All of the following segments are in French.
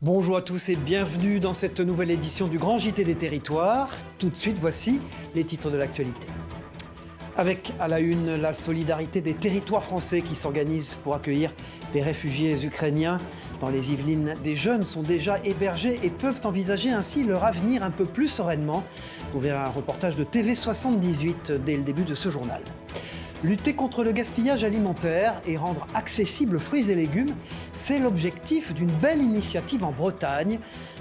Bonjour à tous et bienvenue dans cette nouvelle édition du Grand JT des Territoires. Tout de suite, voici les titres de l'actualité. Avec à la une la solidarité des territoires français qui s'organisent pour accueillir des réfugiés ukrainiens. Dans les Yvelines, des jeunes sont déjà hébergés et peuvent envisager ainsi leur avenir un peu plus sereinement. Vous verrez un reportage de TV78 dès le début de ce journal. Lutter contre le gaspillage alimentaire et rendre accessibles fruits et légumes, c'est l'objectif d'une belle initiative en Bretagne.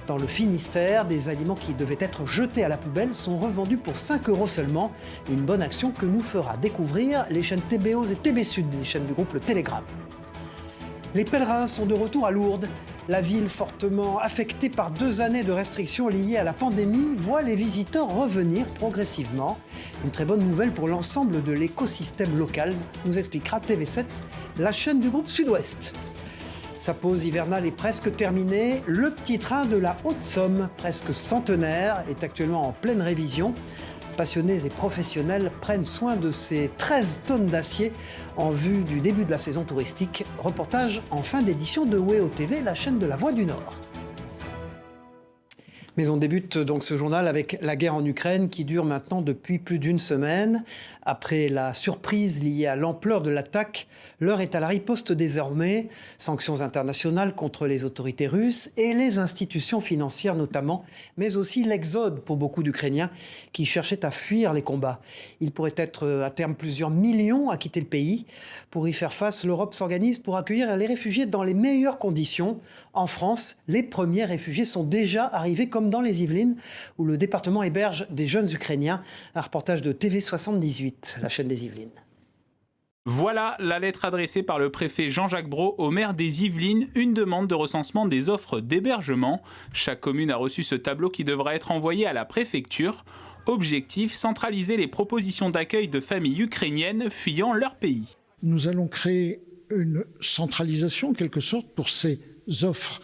Dans le Finistère, des aliments qui devaient être jetés à la poubelle sont revendus pour 5 € seulement. Une bonne action que nous fera découvrir les chaînes TBO et TB Sud, les chaînes du groupe Le Télégramme. Les pèlerins sont de retour à Lourdes. La ville, fortement affectée par 2 années de restrictions liées à la pandémie, voit les visiteurs revenir progressivement. Une très bonne nouvelle pour l'ensemble de l'écosystème local, nous expliquera TV7, la chaîne du groupe Sud-Ouest. Sa pause hivernale est presque terminée. Le petit train de la Haute-Somme, presque centenaire, est actuellement en pleine révision. Passionnés et professionnels prennent soin de ces 13 tonnes d'acier en vue du début de la saison touristique. Reportage en fin d'édition de WEO TV, la chaîne de la Voix du Nord. Mais on débute donc ce journal avec la guerre en Ukraine qui dure maintenant depuis plus d'une semaine. Après la surprise liée à l'ampleur de l'attaque, l'heure est à la riposte désormais. Sanctions internationales contre les autorités russes et les institutions financières notamment, mais aussi l'exode pour beaucoup d'Ukrainiens qui cherchaient à fuir les combats. Il pourrait être à terme plusieurs millions à quitter le pays. Pour y faire face, l'Europe s'organise pour accueillir les réfugiés dans les meilleures conditions. En France, les premiers réfugiés sont déjà arrivés comme dans les Yvelines, où le département héberge des jeunes Ukrainiens. Un reportage de TV78, la chaîne des Yvelines. Voilà la lettre adressée par le préfet Jean-Jacques Brault au maire des Yvelines, une demande de recensement des offres d'hébergement. Chaque commune a reçu ce tableau qui devra être envoyé à la préfecture. Objectif, centraliser les propositions d'accueil de familles ukrainiennes fuyant leur pays. Nous allons créer une centralisation, en quelque sorte, pour ces offres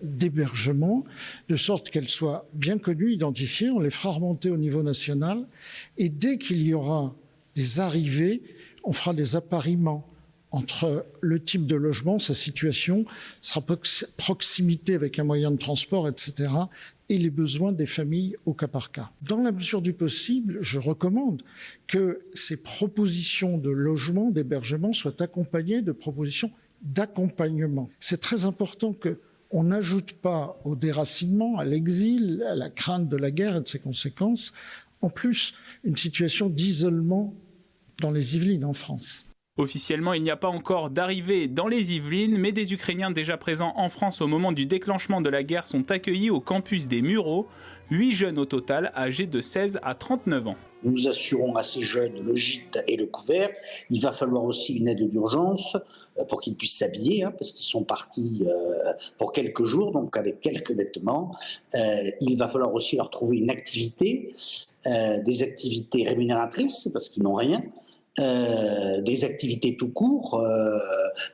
d'hébergement, de sorte qu'elles soient bien connues, identifiées. On les fera remonter au niveau national. Et dès qu'il y aura des arrivées, on fera des appariements entre le type de logement, sa situation, sa proximité avec un moyen de transport, etc., et les besoins des familles au cas par cas. Dans la mesure du possible, je recommande que ces propositions de logement, d'hébergement soient accompagnées de propositions d'accompagnement. C'est très important qu'on n'ajoute pas au déracinement, à l'exil, à la crainte de la guerre et de ses conséquences, en plus une situation d'isolement dans les Yvelines en France. Officiellement, il n'y a pas encore d'arrivée dans les Yvelines, mais des Ukrainiens déjà présents en France au moment du déclenchement de la guerre sont accueillis au campus des Mureaux, 8 jeunes au total, âgés de 16 à 39 ans. Nous assurons à ces jeunes le gîte et le couvert. Il va falloir aussi une aide d'urgence pour qu'ils puissent s'habiller, parce qu'ils sont partis pour quelques jours, donc avec quelques vêtements. Il va falloir aussi leur trouver une activité, des activités rémunératrices, parce qu'ils n'ont rien. Des activités tout court,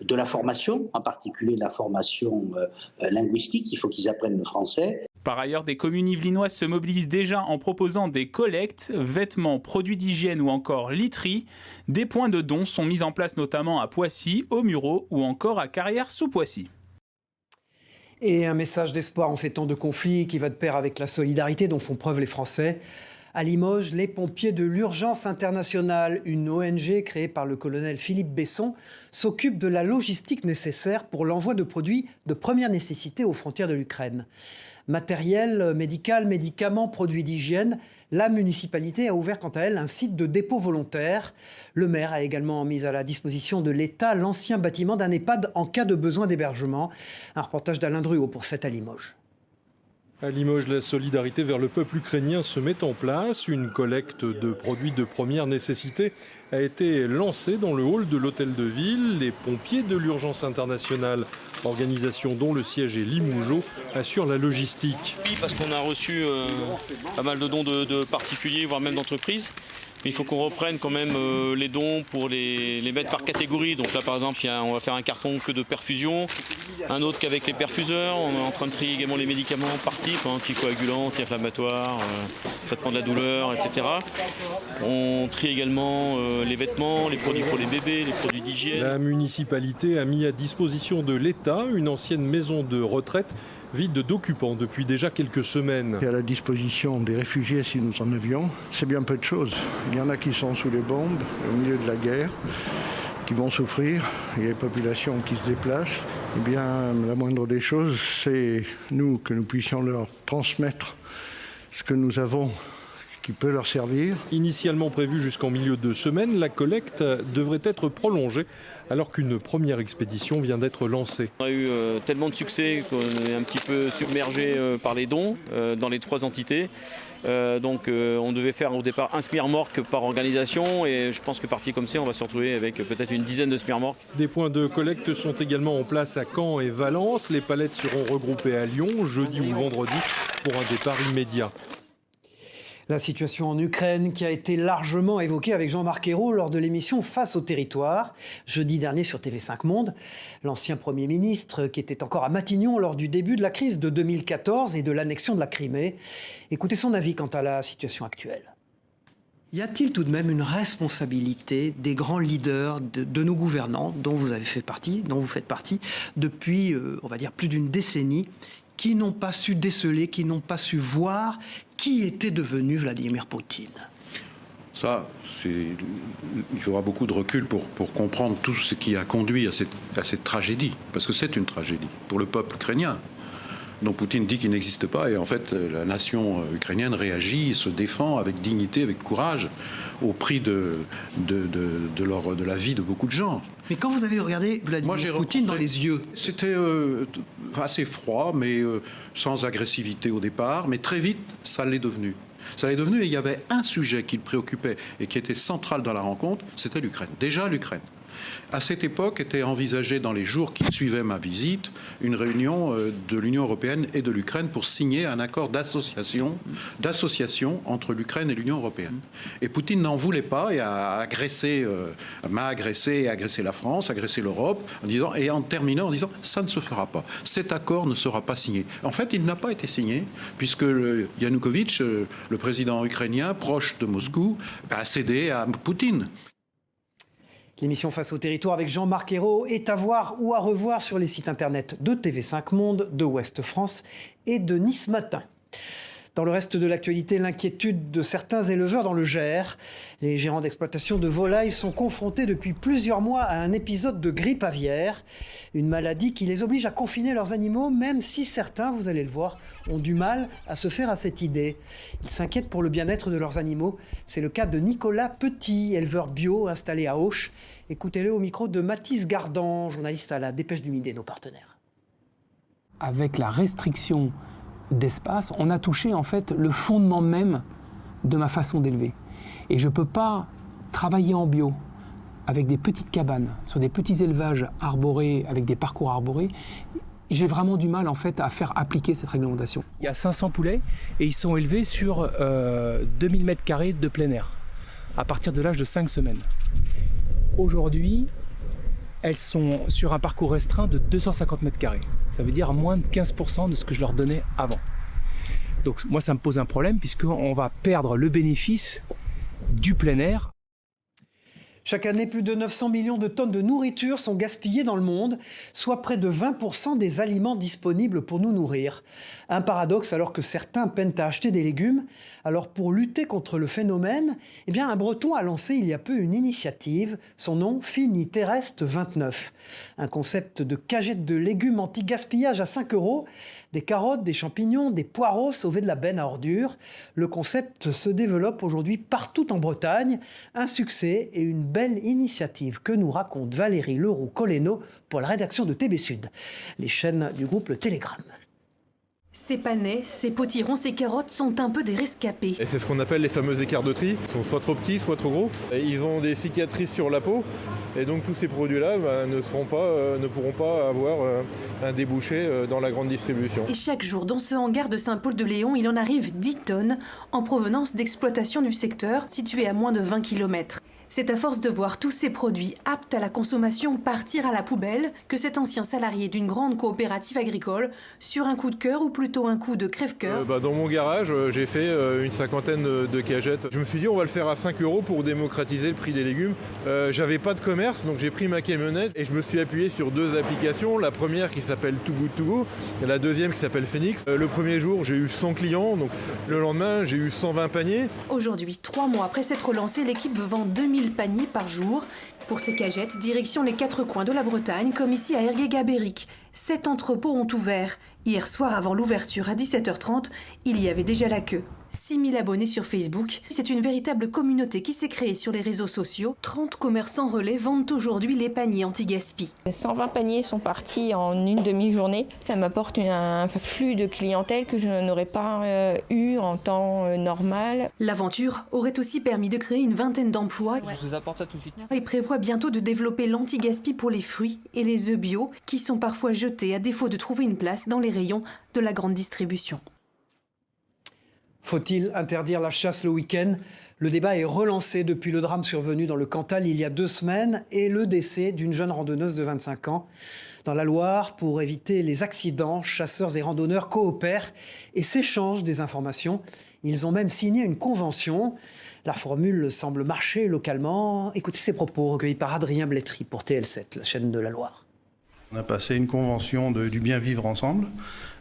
de la formation, en particulier la formation linguistique, il faut qu'ils apprennent le français. Par ailleurs, des communes yvelinoises se mobilisent déjà en proposant des collectes, vêtements, produits d'hygiène ou encore literie. Des points de dons sont mis en place notamment à Poissy, aux Mureaux ou encore à Carrières-sous-Poissy. Et un message d'espoir en ces temps de conflit qui va de pair avec la solidarité dont font preuve les Français. À Limoges, les pompiers de l'Urgence internationale, une ONG créée par le colonel Philippe Besson, s'occupent de la logistique nécessaire pour l'envoi de produits de première nécessité aux frontières de l'Ukraine. Matériel médical, médicaments, produits d'hygiène, la municipalité a ouvert quant à elle un site de dépôt volontaire. Le maire a également mis à la disposition de l'État l'ancien bâtiment d'un EHPAD en cas de besoin d'hébergement. Un reportage d'Alain Druot pour 7 à Limoges. À Limoges, la solidarité vers le peuple ukrainien se met en place. Une collecte de produits de première nécessité a été lancée dans le hall de l'hôtel de ville. Les pompiers de l'Urgence internationale, organisation dont le siège est Limougeot, assurent la logistique. Oui, parce qu'on a reçu pas mal de dons de particuliers, voire même d'entreprises. Mais il faut qu'on reprenne quand même les dons pour les mettre par catégorie. Donc là, par exemple, on va faire un carton que de perfusion, un autre qu'avec les perfuseurs. On est en train de trier également les médicaments par type, anticoagulants, anti-inflammatoires, traitement de la douleur, etc. On trie également les vêtements, les produits pour les bébés, les produits d'hygiène. La municipalité a mis à disposition de l'État une ancienne maison de retraite vide d'occupants depuis déjà quelques semaines. Et à la disposition des réfugiés si nous en avions, c'est bien peu de choses. Il y en a qui sont sous les bombes, au milieu de la guerre, qui vont souffrir. Il y a des populations qui se déplacent. Eh bien, la moindre des choses, c'est nous, que nous puissions leur transmettre ce que nous avons qui peut leur servir. Initialement prévue jusqu'en milieu de semaine, la collecte devrait être prolongée alors qu'une première expédition vient d'être lancée. On a eu tellement de succès qu'on est un petit peu submergé par les dons dans les 3 entités. Donc on devait faire au départ un SMIRMORC par organisation et je pense que parti comme ça, on va se retrouver avec peut-être une dizaine de SMIRMORC. Des points de collecte sont également en place à Caen et Valence. Les palettes seront regroupées à Lyon jeudi ou vendredi pour un départ immédiat. La situation en Ukraine qui a été largement évoquée avec Jean-Marc Ayrault lors de l'émission Face au territoire, jeudi dernier sur TV5 Monde. L'ancien Premier ministre qui était encore à Matignon lors du début de la crise de 2014 et de l'annexion de la Crimée. Écoutez son avis quant à la situation actuelle. Y a-t-il tout de même une responsabilité des grands leaders de nos gouvernants, dont vous faites partie, depuis, on va dire, plus d'une décennie, qui n'ont pas su déceler, qui n'ont pas su voir qui était devenu Vladimir Poutine? Ça, il faudra beaucoup de recul pour comprendre tout ce qui a conduit à cette tragédie. Parce que c'est une tragédie pour le peuple ukrainien. Donc Poutine dit qu'il n'existe pas et en fait la nation ukrainienne réagit, se défend avec dignité, avec courage, au prix de la vie de beaucoup de gens. Mais quand vous avez regardé Vladimir Poutine dans les yeux, c'était assez froid, mais sans agressivité au départ, mais très vite ça l'est devenu. Ça l'est devenu et il y avait un sujet qui le préoccupait et qui était central dans la rencontre, c'était l'Ukraine. Déjà l'Ukraine. À cette époque était envisagée dans les jours qui suivaient ma visite une réunion de l'Union européenne et de l'Ukraine pour signer un accord d'association entre l'Ukraine et l'Union européenne. Et Poutine n'en voulait pas et m'a agressé et agressé la France, agressé l'Europe, en terminant en disant ça ne se fera pas. Cet accord ne sera pas signé. En fait, il n'a pas été signé puisque Yanukovych, le président ukrainien proche de Moscou, a cédé à Poutine. L'émission Face au territoire avec Jean-Marc Ayrault est à voir ou à revoir sur les sites internet de TV5 Monde, de Ouest France et de Nice Matin. Dans le reste de l'actualité, l'inquiétude de certains éleveurs dans le Gers. Les gérants d'exploitation de volailles sont confrontés depuis plusieurs mois à un épisode de grippe aviaire, une maladie qui les oblige à confiner leurs animaux, même si certains, vous allez le voir, ont du mal à se faire à cette idée. Ils s'inquiètent pour le bien-être de leurs animaux. C'est le cas de Nicolas Petit, éleveur bio installé à Auch. Écoutez-le au micro de Mathis Gardan, journaliste à la Dépêche du Midi, nos partenaires. Avec la restriction d'espace, on a touché en fait le fondement même de ma façon d'élever. Et je ne peux pas travailler en bio avec des petites cabanes, sur des petits élevages arborés, avec des parcours arborés. J'ai vraiment du mal en fait à faire appliquer cette réglementation. Il y a 500 poulets et ils sont élevés sur 2000 m² de plein air à partir de l'âge de 5 semaines. Aujourd'hui, elles sont sur un parcours restreint de 250 m². Ça veut dire moins de 15% de ce que je leur donnais avant. Donc moi, ça me pose un problème puisqu'on va perdre le bénéfice du plein air. Chaque année, plus de 900 millions de tonnes de nourriture sont gaspillées dans le monde, soit près de 20% des aliments disponibles pour nous nourrir. Un paradoxe alors que certains peinent à acheter des légumes. Alors pour lutter contre le phénomène, un Breton a lancé il y a peu une initiative, son nom Finiterrestre 29. Un concept de cagette de légumes anti-gaspillage à 5 €, des carottes, des champignons, des poireaux sauvés de la benne à ordures. Le concept se développe aujourd'hui partout en Bretagne. Un succès et une belle initiative que nous raconte Valérie Leroux-Coleno pour la rédaction de TB Sud, les chaînes du groupe Le Télégramme. Ces panais, ces potirons, ces carottes sont un peu des rescapés. Et c'est ce qu'on appelle les fameux écarts de tri. Ils sont soit trop petits, soit trop gros. Et ils ont des cicatrices sur la peau. Et donc tous ces produits-là ne pourront pas avoir un débouché dans la grande distribution. Et chaque jour, dans ce hangar de Saint-Paul-de-Léon, il en arrive 10 tonnes en provenance d'exploitation du secteur, situé à moins de 20 km. C'est à force de voir tous ces produits aptes à la consommation partir à la poubelle que cet ancien salarié d'une grande coopérative agricole, sur un coup de cœur ou plutôt un coup de crève-cœur. Dans mon garage, j'ai fait une cinquantaine de cagettes. Je me suis dit on va le faire à 5 € pour démocratiser le prix des légumes. J'avais pas de commerce, donc j'ai pris ma camionnette et je me suis appuyé sur 2 applications. La première qui s'appelle Too Good To Go et la deuxième qui s'appelle Phoenix. Le premier jour, j'ai eu 100 clients, donc le lendemain, j'ai eu 120 paniers. Aujourd'hui, 3 mois après s'être lancée, l'équipe vend 2000 paniers par jour. Pour ces cagettes, direction les 4 coins de la Bretagne, comme ici à Ergué-Gabéric. 7 entrepôts ont ouvert. Hier soir, avant l'ouverture à 17h30, il y avait déjà la queue. 6000 abonnés sur Facebook. C'est une véritable communauté qui s'est créée sur les réseaux sociaux. 30 commerçants relais vendent aujourd'hui les paniers anti-gaspi. 120 paniers sont partis en une demi-journée. Ça m'apporte un flux de clientèle que je n'aurais pas eu en temps normal. L'aventure aurait aussi permis de créer une vingtaine d'emplois. Je vous apporte ça tout de suite. Et prévoit bientôt de développer l'anti-gaspi pour les fruits et les œufs bio qui sont parfois jetés à défaut de trouver une place dans les rayons de la grande distribution. Faut-il interdire la chasse le week-end? Le débat est relancé depuis le drame survenu dans le Cantal il y a 2 semaines et le décès d'une jeune randonneuse de 25 ans. Dans la Loire, pour éviter les accidents, chasseurs et randonneurs coopèrent et s'échangent des informations. Ils ont même signé une convention. La formule semble marcher localement. Écoutez ces propos recueillis par Adrien Blétry pour TL7, la chaîne de la Loire. On a passé une convention du bien vivre ensemble.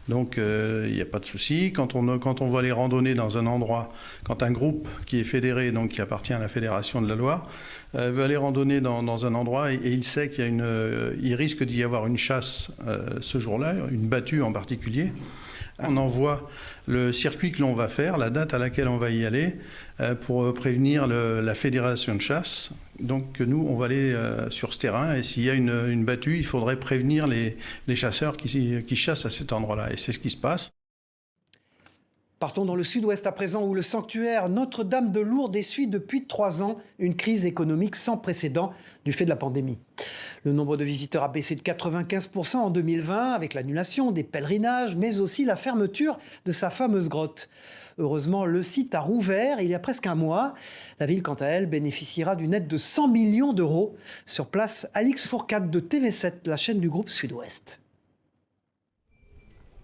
Donc il n'y a pas de souci. Quand on va aller randonner dans un endroit, quand un groupe qui est fédéré, donc qui appartient à la Fédération de la Loire, veut aller randonner dans un endroit et il sait il risque d'y avoir une chasse ce jour-là, une battue en particulier, on envoie le circuit que l'on va faire, la date à laquelle on va y aller, pour prévenir la fédération de chasse. Donc nous, on va aller sur ce terrain et s'il y a une battue, il faudrait prévenir les chasseurs qui chassent à cet endroit-là. Et c'est ce qui se passe. Partons dans le sud-ouest à présent où le sanctuaire Notre-Dame de Lourdes essuie depuis 3 ans une crise économique sans précédent du fait de la pandémie. Le nombre de visiteurs a baissé de 95% en 2020 avec l'annulation des pèlerinages, mais aussi la fermeture de sa fameuse grotte. Heureusement, le site a rouvert il y a presque un mois. La ville, quant à elle, bénéficiera d'une aide de 100 millions d'euros. Sur place, Alix Fourcade de TV7, la chaîne du groupe Sud-Ouest.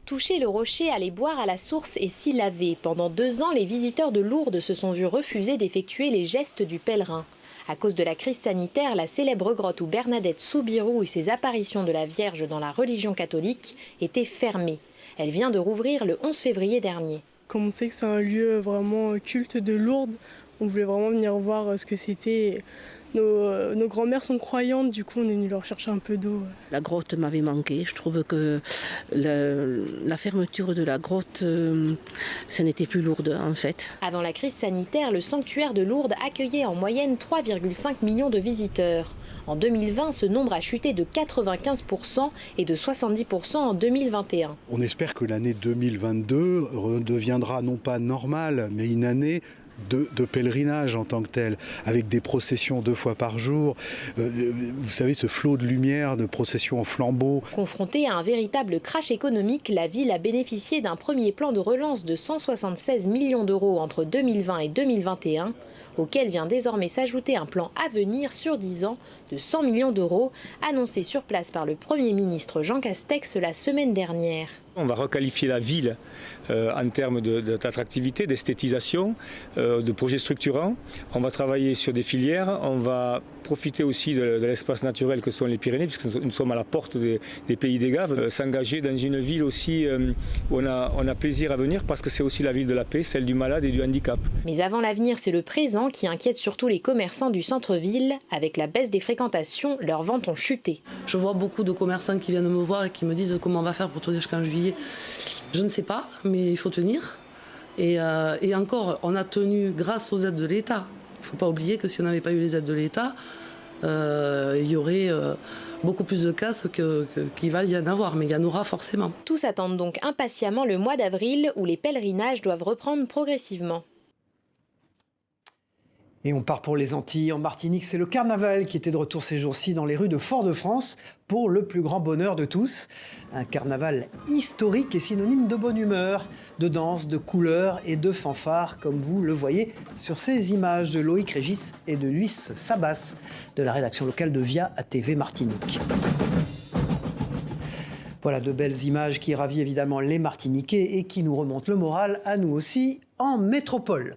Toucher le rocher, aller boire à la source et s'y laver. Pendant 2 ans, les visiteurs de Lourdes se sont vus refuser d'effectuer les gestes du pèlerin. À cause de la crise sanitaire, la célèbre grotte où Bernadette Soubirous et ses apparitions de la Vierge dans la religion catholique était fermée. Elle vient de rouvrir le 11 février dernier. Comme on sait que c'est un lieu vraiment culte de Lourdes, on voulait vraiment venir voir ce que c'était. Nos grands-mères sont croyantes, du coup on est venu leur chercher un peu d'eau. La grotte m'avait manqué, je trouve que la fermeture de la grotte, ça n'était plus Lourdes en fait. Avant la crise sanitaire, le sanctuaire de Lourdes accueillait en moyenne 3,5 millions de visiteurs. En 2020, ce nombre a chuté de 95% et de 70% en 2021. On espère que l'année 2022 redeviendra non pas normale, mais une année de pèlerinage en tant que tel, avec des processions 2 fois par jour. Vous savez, ce flot de lumière, de processions en flambeaux. Confrontée à un véritable crash économique, la ville a bénéficié d'un premier plan de relance de 176 millions d'euros entre 2020 et 2021, auquel vient désormais s'ajouter un plan à venir sur 10 ans de 100 millions d'euros, annoncé sur place par le Premier ministre Jean Castex la semaine dernière. On va requalifier la ville en termes d'attractivité, d'esthétisation, de projets structurants. On va travailler sur des filières, on va profiter aussi de l'espace naturel que sont les Pyrénées, puisque nous sommes à la porte des pays des Gaves. S'engager dans une ville aussi où on a plaisir à venir, parce que c'est aussi la ville de la paix, celle du malade et du handicap. Mais avant l'avenir, c'est le présent qui inquiète surtout les commerçants du centre-ville. Avec la baisse des fréquentations, leurs ventes ont chuté. Je vois beaucoup de commerçants qui viennent me voir et qui me disent comment on va faire pour tenir jusqu'en juillet. Je ne sais pas, mais il faut tenir. Et encore, on a tenu grâce aux aides de l'État. Il ne faut pas oublier que si on n'avait pas eu les aides de l'État, il y aurait beaucoup plus de casses qu'il va y en avoir, mais il y en aura forcément. Tous attendent donc impatiemment le mois d'avril où les pèlerinages doivent reprendre progressivement. Et on part pour les Antilles. En Martinique, c'est le carnaval qui était de retour ces jours-ci dans les rues de Fort-de-France pour le plus grand bonheur de tous. Un carnaval historique et synonyme de bonne humeur, de danse, de couleurs et de fanfares, comme vous le voyez sur ces images de Loïc Régis et de Luis Sabas, de la rédaction locale de Via ATV Martinique. Voilà de belles images qui ravissent évidemment les Martiniquais et qui nous remontent le moral à nous aussi en métropole.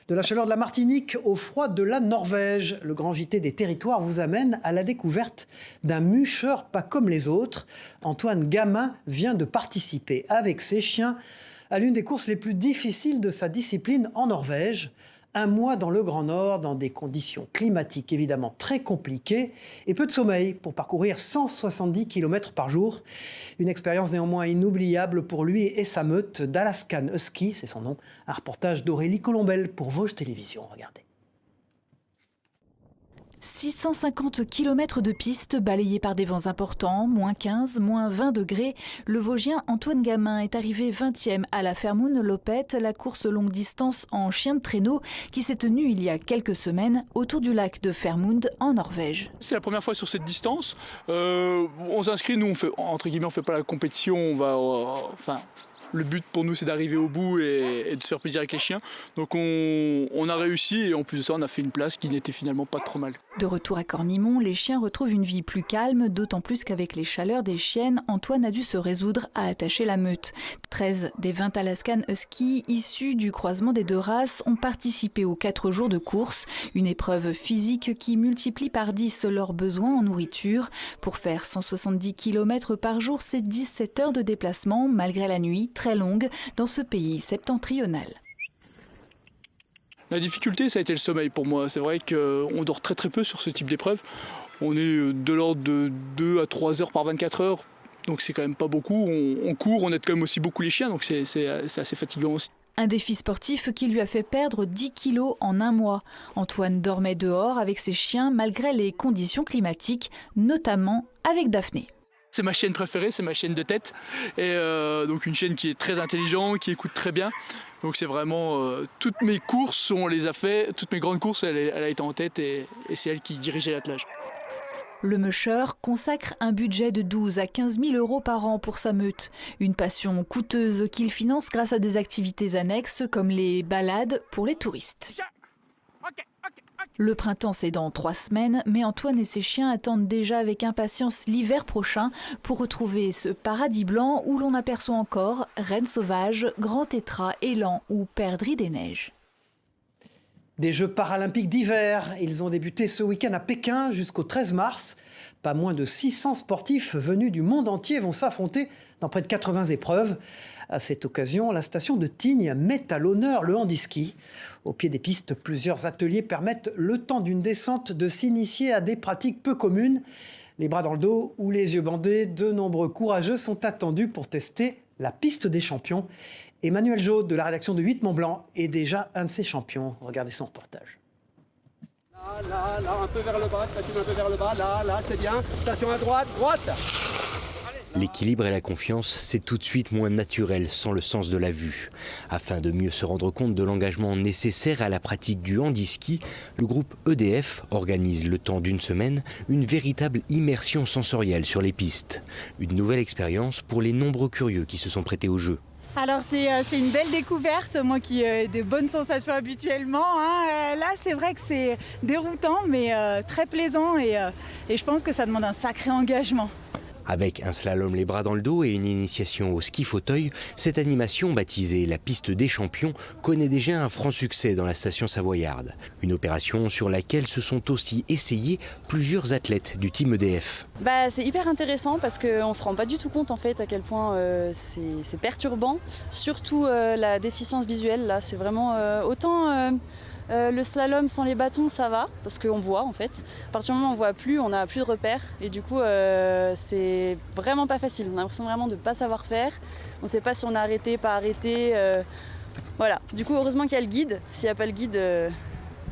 De la chaleur de la Martinique au froid de la Norvège, le grand JT des territoires vous amène à la découverte d'un mûcheur pas comme les autres. Antoine Gamin vient de participer avec ses chiens à l'une des courses les plus difficiles de sa discipline en Norvège. Un mois dans le Grand Nord, dans des conditions climatiques évidemment très compliquées et peu de sommeil pour parcourir 170 km par jour. Une expérience néanmoins inoubliable pour lui et sa meute d'Alaskan Husky, c'est son nom. Un reportage d'Aurélie Colombel pour Vosges Télévisions. Regardez. 650 km de pistes balayées par des vents importants, moins 15, moins 20 degrés. Le Vosgien Antoine Gamin est arrivé 20e à la Fermoun-Lopette, la course longue distance en chien de traîneau qui s'est tenue il y a quelques semaines autour du lac de Fermund en Norvège. C'est la première fois sur cette distance. On s'inscrit, nous on fait, entre guillemets, on fait pas la compétition, on va... Le but pour nous, c'est d'arriver au bout et de se faire plaisir avec les chiens. Donc on a réussi et en plus de ça, on a fait une place qui n'était finalement pas trop mal. De retour à Cornimont, les chiens retrouvent une vie plus calme, d'autant plus qu'avec les chaleurs des chiennes, Antoine a dû se résoudre à attacher la meute. 13 des 20 Alaskan Husky issus du croisement des deux races ont participé aux 4 jours de course. Une épreuve physique qui multiplie par 10 leurs besoins en nourriture. Pour faire 170 km par jour, c'est 17 heures de déplacement, malgré la nuit très longue dans ce pays septentrional. La difficulté, ça a été le sommeil pour moi. C'est vrai qu'on dort très très peu sur ce type d'épreuve. On est de l'ordre de 2 à 3 heures par 24 heures, donc c'est quand même pas beaucoup. On court, on aide quand même aussi beaucoup les chiens, donc c'est assez fatigant aussi. Un défi sportif qui lui a fait perdre 10 kilos en un mois. Antoine dormait dehors avec ses chiens malgré les conditions climatiques, notamment avec Daphné. C'est ma chienne préférée, c'est ma chienne de tête. Et donc une chienne qui est très intelligente, qui écoute très bien. Donc c'est vraiment... toutes mes courses, on les a fait. Toutes mes grandes courses, elle a été en tête et c'est elle qui dirigeait l'attelage. Le musher consacre un budget de 12 à 15 000 euros par an pour sa meute. Une passion coûteuse qu'il finance grâce à des activités annexes comme les balades pour les touristes. Le printemps, c'est dans 3 semaines, mais Antoine et ses chiens attendent déjà avec impatience l'hiver prochain pour retrouver ce paradis blanc où l'on aperçoit encore rennes sauvages, grands tétras, élans ou perdrix des neiges. Des Jeux paralympiques d'hiver, ils ont débuté ce week-end à Pékin jusqu'au 13 mars. Pas moins de 600 sportifs venus du monde entier vont s'affronter dans près de 80 épreuves. À cette occasion, la station de Tignes met à l'honneur le handiski. Au pied des pistes, plusieurs ateliers permettent, le temps d'une descente, de s'initier à des pratiques peu communes. Les bras dans le dos ou les yeux bandés, de nombreux courageux sont attendus pour tester la piste des champions. Emmanuel Jaude de la rédaction de 8 Mont-Blanc est déjà un de ces champions. Regardez son reportage. Là, un peu vers le bas, statue un peu vers le bas, là, c'est bien. Station à droite, droite. L'équilibre et la confiance, c'est tout de suite moins naturel sans le sens de la vue. Afin de mieux se rendre compte de l'engagement nécessaire à la pratique du handiski, le groupe EDF organise le temps d'une semaine une véritable immersion sensorielle sur les pistes. Une nouvelle expérience pour les nombreux curieux qui se sont prêtés au jeu. Alors c'est une belle découverte, moi qui ai de bonnes sensations habituellement. Là c'est vrai que c'est déroutant mais très plaisant et je pense que ça demande un sacré engagement. Avec un slalom les bras dans le dos et une initiation au ski fauteuil, cette animation baptisée la piste des champions connaît déjà un franc succès dans la station savoyarde. Une opération sur laquelle se sont aussi essayés plusieurs athlètes du team EDF. C'est hyper intéressant parce qu'on ne se rend pas du tout compte en fait à quel point c'est perturbant. Surtout la déficience visuelle, là c'est vraiment autant... le slalom sans les bâtons, ça va, parce qu'on voit en fait. À partir du moment où on voit plus, on n'a plus de repères. Et du coup, c'est vraiment pas facile. On a l'impression vraiment de ne pas savoir faire. On ne sait pas si on a arrêté, pas arrêté. Voilà. Du coup, heureusement qu'il y a le guide. S'il n'y a pas le guide,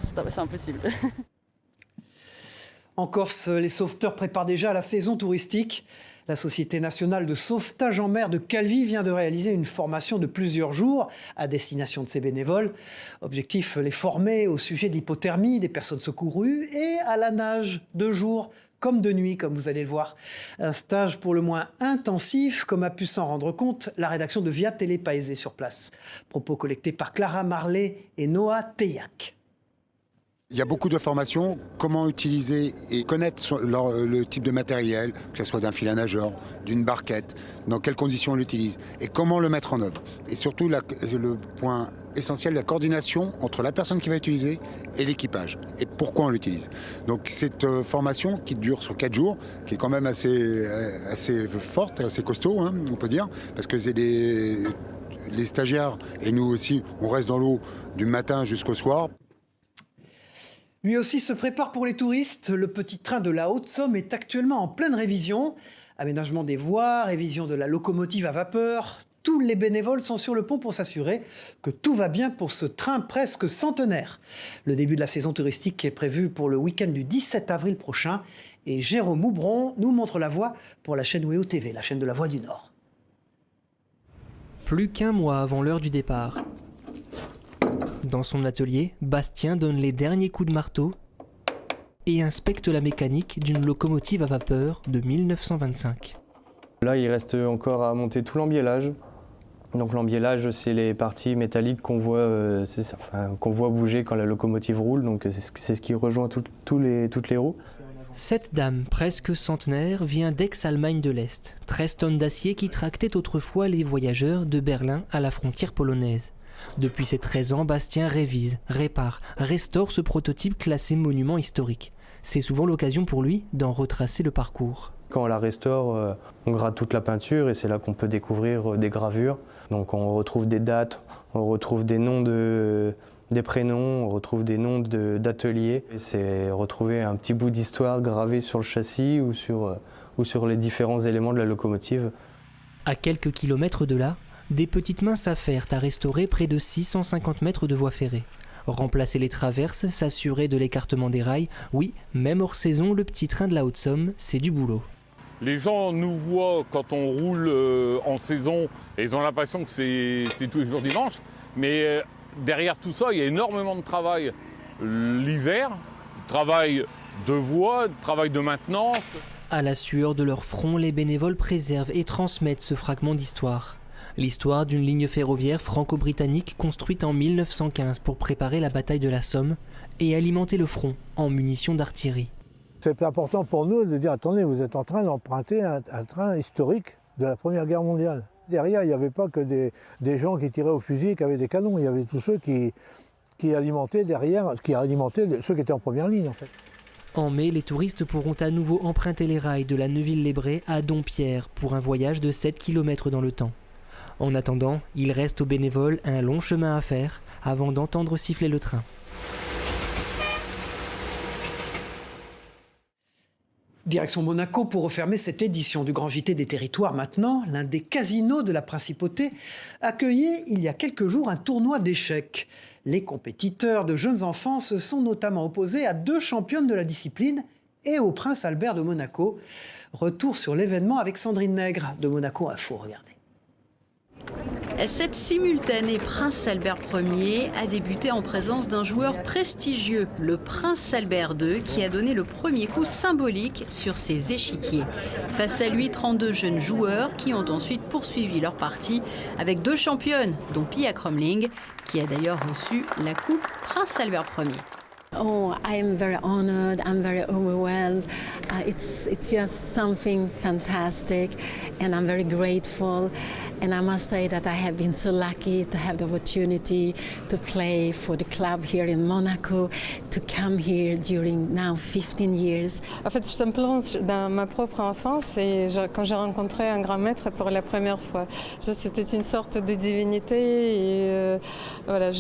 c'est impossible. En Corse, les sauveteurs préparent déjà la saison touristique. La Société nationale de sauvetage en mer de Calvi vient de réaliser une formation de plusieurs jours à destination de ses bénévoles. Objectif, les former au sujet de l'hypothermie des personnes secourues et à la nage de jour comme de nuit, comme vous allez le voir. Un stage pour le moins intensif, comme a pu s'en rendre compte la rédaction de Via Télé Paésé sur place. Propos collectés par Clara Marley et Noah Teillac. Il y a beaucoup de formations, comment utiliser et connaître le type de matériel, que ce soit d'un fil à nageur, d'une barquette, dans quelles conditions on l'utilise et comment le mettre en œuvre. Et surtout, le point essentiel, la coordination entre la personne qui va utiliser et l'équipage et pourquoi on l'utilise. Donc cette formation qui dure sur 4 jours, qui est quand même assez forte, assez costaud, hein, on peut dire, parce que c'est les stagiaires et nous aussi, on reste dans l'eau du matin jusqu'au soir. Lui aussi se prépare pour les touristes. Le petit train de la Haute-Somme est actuellement en pleine révision. Aménagement des voies, révision de la locomotive à vapeur. Tous les bénévoles sont sur le pont pour s'assurer que tout va bien pour ce train presque centenaire. Le début de la saison touristique est prévu pour le week-end du 17 avril prochain. Et Jérôme Moubron nous montre la voie pour la chaîne WEO TV, la chaîne de la Voix du Nord. Plus qu'un mois avant l'heure du départ. Dans son atelier, Bastien donne les derniers coups de marteau et inspecte la mécanique d'une locomotive à vapeur de 1925. Là, il reste encore à monter tout l'embiellage. Donc l'embiellage, c'est les parties métalliques qu'on voit, qu'on voit bouger quand la locomotive roule. Donc c'est ce qui rejoint toutes les roues. Cette dame, presque centenaire, vient d'Aix-Allemagne de l'Est. 13 tonnes d'acier qui tractaient autrefois les voyageurs de Berlin à la frontière polonaise. Depuis ses 13 ans, Bastien révise, répare, restaure ce prototype classé monument historique. C'est souvent l'occasion pour lui d'en retracer le parcours. Quand on la restaure, on gratte toute la peinture et c'est là qu'on peut découvrir des gravures. Donc on retrouve des dates, on retrouve des noms des prénoms, on retrouve des noms d'ateliers. C'est retrouver un petit bout d'histoire gravé sur le châssis ou sur les différents éléments de la locomotive. À quelques kilomètres de là, des petites mains s'affairent à restaurer près de 650 mètres de voie ferrée. Remplacer les traverses, s'assurer de l'écartement des rails, oui, même hors saison, le petit train de la Haute-Somme, c'est du boulot. Les gens nous voient quand on roule en saison et ils ont l'impression que c'est tous les jours dimanche, mais derrière tout ça, il y a énormément de travail l'hiver, travail de voie, travail de maintenance. À la sueur de leur front, les bénévoles préservent et transmettent ce fragment d'histoire. L'histoire d'une ligne ferroviaire franco-britannique construite en 1915 pour préparer la bataille de la Somme et alimenter le front en munitions d'artillerie. C'est important pour nous de dire, attendez, vous êtes en train d'emprunter un train historique de la Première Guerre mondiale. Derrière, il n'y avait pas que des gens qui tiraient au fusil et qui avaient des canons, il y avait tous ceux qui alimentaient derrière, qui alimentaient ceux qui étaient en première ligne en fait. En mai, les touristes pourront à nouveau emprunter les rails de la Neuville-les-Bray à Dompierre pour un voyage de 7 km dans le temps. En attendant, il reste aux bénévoles un long chemin à faire avant d'entendre siffler le train. Direction Monaco pour refermer cette édition du Grand JT des Territoires maintenant. L'un des casinos de la Principauté accueillait il y a quelques jours un tournoi d'échecs. Les compétiteurs de jeunes enfants se sont notamment opposés à 2 championnes de la discipline et au prince Albert de Monaco. Retour sur l'événement avec Sandrine Nègre de Monaco Info. Regardez. Cette simultanée Prince Albert Ier a débuté en présence d'un joueur prestigieux, le Prince Albert II, qui a donné le premier coup symbolique sur ses échiquiers. Face à lui, 32 jeunes joueurs qui ont ensuite poursuivi leur partie avec 2 championnes, dont Pia Crumling, qui a d'ailleurs reçu la coupe Prince Albert Ier. Oh, I am very honored. I'm very overwhelmed. It's just something fantastic, and I'm very grateful. And I must say that I have been so lucky to have the opportunity to play for the club here in Monaco, to come here during now 15 years. En fait, ça me plonge dans ma propre enfance et quand j'ai rencontré un grand maître pour la première fois. C'était une sorte de divinité et voilà,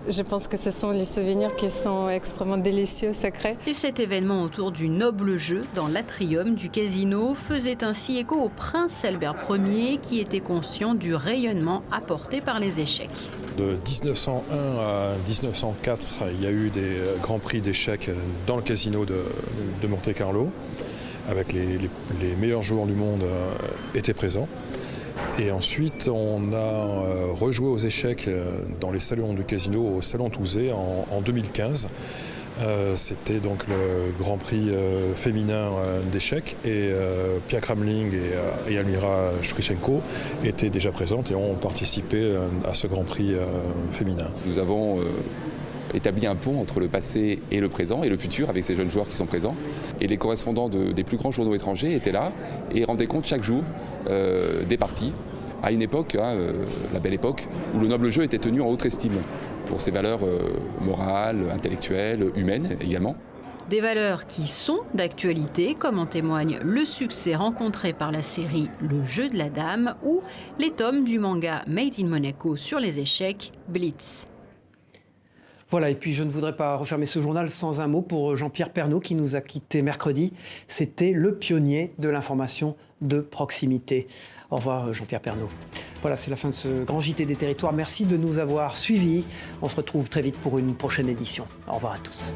Je pense que ce sont les souvenirs qui sont extrêmement délicieux, sacrés. Et cet événement autour du noble jeu dans l'atrium du casino faisait ainsi écho au prince Albert Ier qui était conscient du rayonnement apporté par les échecs. De 1901 à 1904, il y a eu des grands prix d'échecs dans le casino de Monte-Carlo, avec les meilleurs joueurs du monde étaient présents. Et ensuite, on a rejoué aux échecs dans les salons du casino au Salon Touzé en 2015. C'était donc le Grand Prix féminin d'échecs et Pia Kramling et Almira Shevchenko étaient déjà présentes et ont participé à ce Grand Prix féminin. Nous avons établi un pont entre le passé et le présent et le futur avec ces jeunes joueurs qui sont présents. Et les correspondants des plus grands journaux étrangers étaient là et rendaient compte chaque jour des parties, à une époque, la belle époque, où le noble jeu était tenu en haute estime pour ses valeurs morales, intellectuelles, humaines également. Des valeurs qui sont d'actualité, comme en témoigne le succès rencontré par la série Le jeu de la dame ou les tomes du manga Made in Monaco sur les échecs, Blitz. Voilà, et puis je ne voudrais pas refermer ce journal sans un mot pour Jean-Pierre Pernaut qui nous a quittés mercredi. C'était le pionnier de l'information de proximité. Au revoir Jean-Pierre Pernaut. Voilà, c'est la fin de ce grand JT des territoires. Merci de nous avoir suivis. On se retrouve très vite pour une prochaine édition. Au revoir à tous.